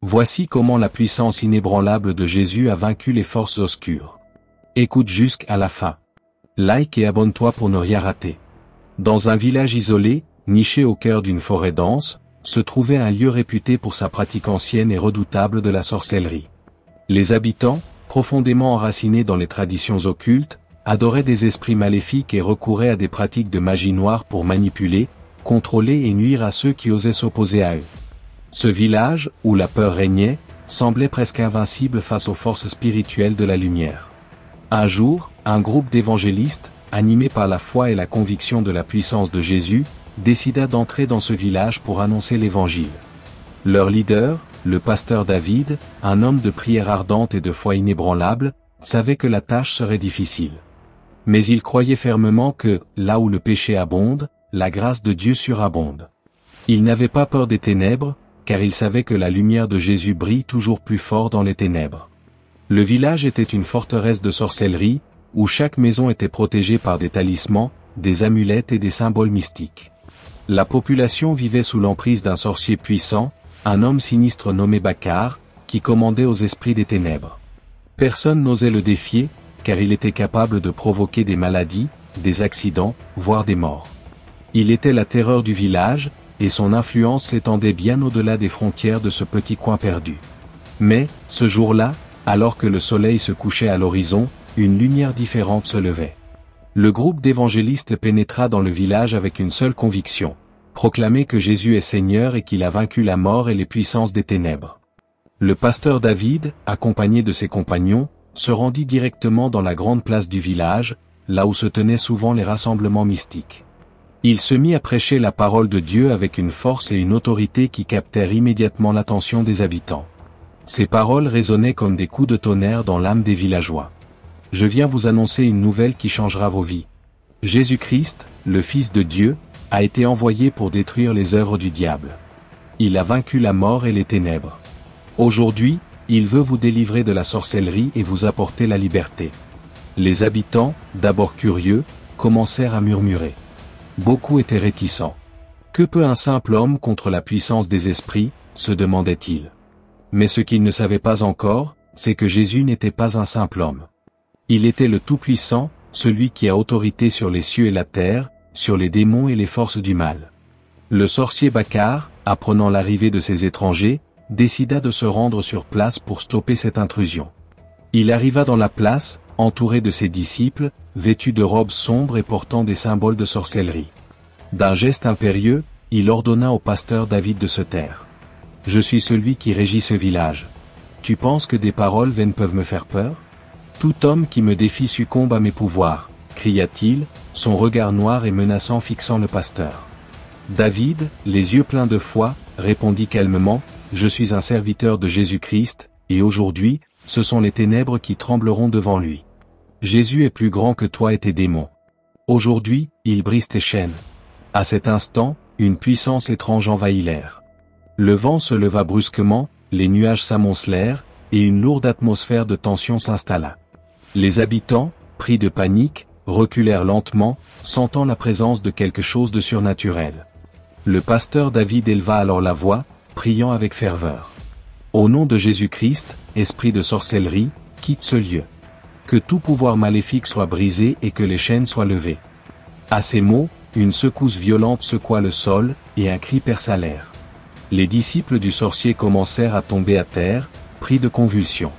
Voici comment la puissance inébranlable de Jésus a vaincu les forces obscures. Écoute jusqu'à la fin. Like et abonne-toi pour ne rien rater. Dans un village isolé, niché au cœur d'une forêt dense, se trouvait un lieu réputé pour sa pratique ancienne et redoutable de la sorcellerie. Les habitants, profondément enracinés dans les traditions occultes, adoraient des esprits maléfiques et recouraient à des pratiques de magie noire pour manipuler, contrôler et nuire à ceux qui osaient s'opposer à eux. Ce village, où la peur régnait, semblait presque invincible face aux forces spirituelles de la lumière. Un jour, un groupe d'évangélistes, animés par la foi et la conviction de la puissance de Jésus, décida d'entrer dans ce village pour annoncer l'évangile. Leur leader, le pasteur David, un homme de prière ardente et de foi inébranlable, savait que la tâche serait difficile. Mais il croyait fermement que, là où le péché abonde, la grâce de Dieu surabonde. Il n'avait pas peur des ténèbres, car il savait que la lumière de Jésus brille toujours plus fort dans les ténèbres. Le village était une forteresse de sorcellerie, où chaque maison était protégée par des talismans, des amulettes et des symboles mystiques. La population vivait sous l'emprise d'un sorcier puissant, un homme sinistre nommé Baccar, qui commandait aux esprits des ténèbres. Personne n'osait le défier, car il était capable de provoquer des maladies, des accidents, voire des morts. Il était la terreur du village, et son influence s'étendait bien au-delà des frontières de ce petit coin perdu. Mais, ce jour-là, alors que le soleil se couchait à l'horizon, une lumière différente se levait. Le groupe d'évangélistes pénétra dans le village avec une seule conviction: proclamer que Jésus est Seigneur et qu'il a vaincu la mort et les puissances des ténèbres. Le pasteur David, accompagné de ses compagnons, se rendit directement dans la grande place du village, là où se tenaient souvent les rassemblements mystiques. Il se mit à prêcher la parole de Dieu avec une force et une autorité qui captèrent immédiatement l'attention des habitants. Ces paroles résonnaient comme des coups de tonnerre dans l'âme des villageois. Je viens vous annoncer une nouvelle qui changera vos vies. Jésus-Christ, le Fils de Dieu, a été envoyé pour détruire les œuvres du diable. Il a vaincu la mort et les ténèbres. Aujourd'hui, il veut vous délivrer de la sorcellerie et vous apporter la liberté. Les habitants, d'abord curieux, commencèrent à murmurer. Beaucoup étaient réticents. Que peut un simple homme contre la puissance des esprits, se demandaient-ils. Mais ce qu'ils ne savaient pas encore, c'est que Jésus n'était pas un simple homme. Il était le Tout-Puissant, celui qui a autorité sur les cieux et la terre, sur les démons et les forces du mal. Le sorcier Baccar, apprenant l'arrivée de ces étrangers, décida de se rendre sur place pour stopper cette intrusion. Il arriva dans la place, entouré de ses disciples, vêtus de robes sombres et portant des symboles de sorcellerie. D'un geste impérieux, il ordonna au pasteur David de se taire. « Je suis celui qui régit ce village. Tu penses que des paroles vaines peuvent me faire peur ? Tout homme qui me défie succombe à mes pouvoirs, » cria-t-il, son regard noir et menaçant fixant le pasteur. David, les yeux pleins de foi, répondit calmement: « Je suis un serviteur de Jésus-Christ, et aujourd'hui, ce sont les ténèbres qui trembleront devant lui. Jésus est plus grand que toi et tes démons. Aujourd'hui, il brise tes chaînes. » À cet instant, une puissance étrange envahit l'air. Le vent se leva brusquement, les nuages s'amoncelèrent, et une lourde atmosphère de tension s'installa. Les habitants, pris de panique, reculèrent lentement, sentant la présence de quelque chose de surnaturel. Le pasteur David éleva alors la voix, priant avec ferveur. « Au nom de Jésus-Christ, esprit de sorcellerie, quitte ce lieu. Que tout pouvoir maléfique soit brisé et que les chaînes soient levées. » À ces mots, une secousse violente secoua le sol, et un cri perça l'air. Les disciples du sorcier commencèrent à tomber à terre, pris de convulsions.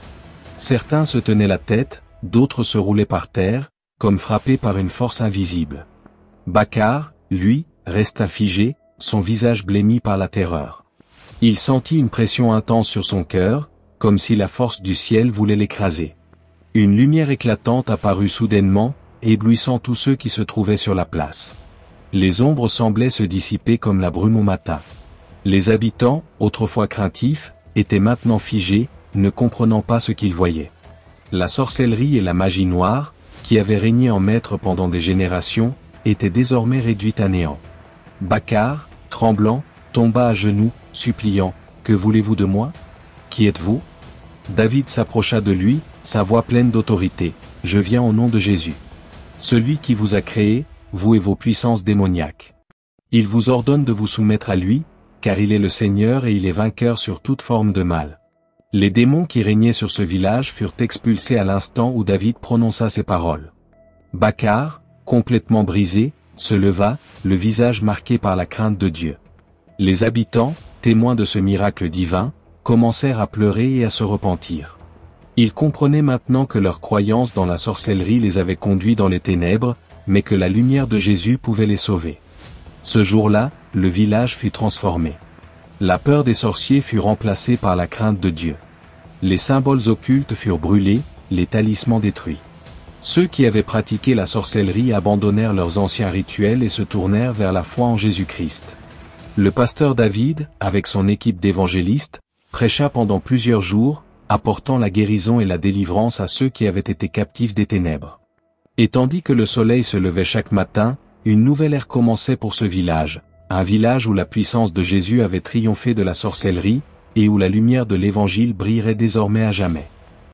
Certains se tenaient la tête, d'autres se roulaient par terre, comme frappés par une force invisible. Baccar, lui, resta figé, son visage blêmi par la terreur. Il sentit une pression intense sur son cœur, comme si la force du ciel voulait l'écraser. Une lumière éclatante apparut soudainement, éblouissant tous ceux qui se trouvaient sur la place. Les ombres semblaient se dissiper comme la brume au matin. Les habitants, autrefois craintifs, étaient maintenant figés, ne comprenant pas ce qu'ils voyaient. La sorcellerie et la magie noire, qui avaient régné en maître pendant des générations, étaient désormais réduites à néant. Baccar, tremblant, tomba à genoux, suppliant: « Que voulez-vous de moi ? Qui êtes-vous » David s'approcha de lui, sa voix pleine d'autorité: « Je viens au nom de Jésus. Celui qui vous a créé, vous et vos puissances démoniaques. Il vous ordonne de vous soumettre à lui, car il est le Seigneur et il est vainqueur sur toute forme de mal. Les démons qui régnaient sur ce village furent expulsés à l'instant où David prononça ces paroles. Bacar, complètement brisé, se leva, le visage marqué par la crainte de Dieu. Les habitants, témoins de ce miracle divin, commencèrent à pleurer et à se repentir. Ils comprenaient maintenant que leur croyance dans la sorcellerie les avait conduits dans les ténèbres, mais que la lumière de Jésus pouvait les sauver. Ce jour-là, le village fut transformé. La peur des sorciers fut remplacée par la crainte de Dieu. Les symboles occultes furent brûlés, les talismans détruits. Ceux qui avaient pratiqué la sorcellerie abandonnèrent leurs anciens rituels et se tournèrent vers la foi en Jésus-Christ. Le pasteur David, avec son équipe d'évangélistes, prêcha pendant plusieurs jours, apportant la guérison et la délivrance à ceux qui avaient été captifs des ténèbres. Et tandis que le soleil se levait chaque matin, une nouvelle ère commençait pour ce village, un village où la puissance de Jésus avait triomphé de la sorcellerie, et où la lumière de l'Évangile brillerait désormais à jamais.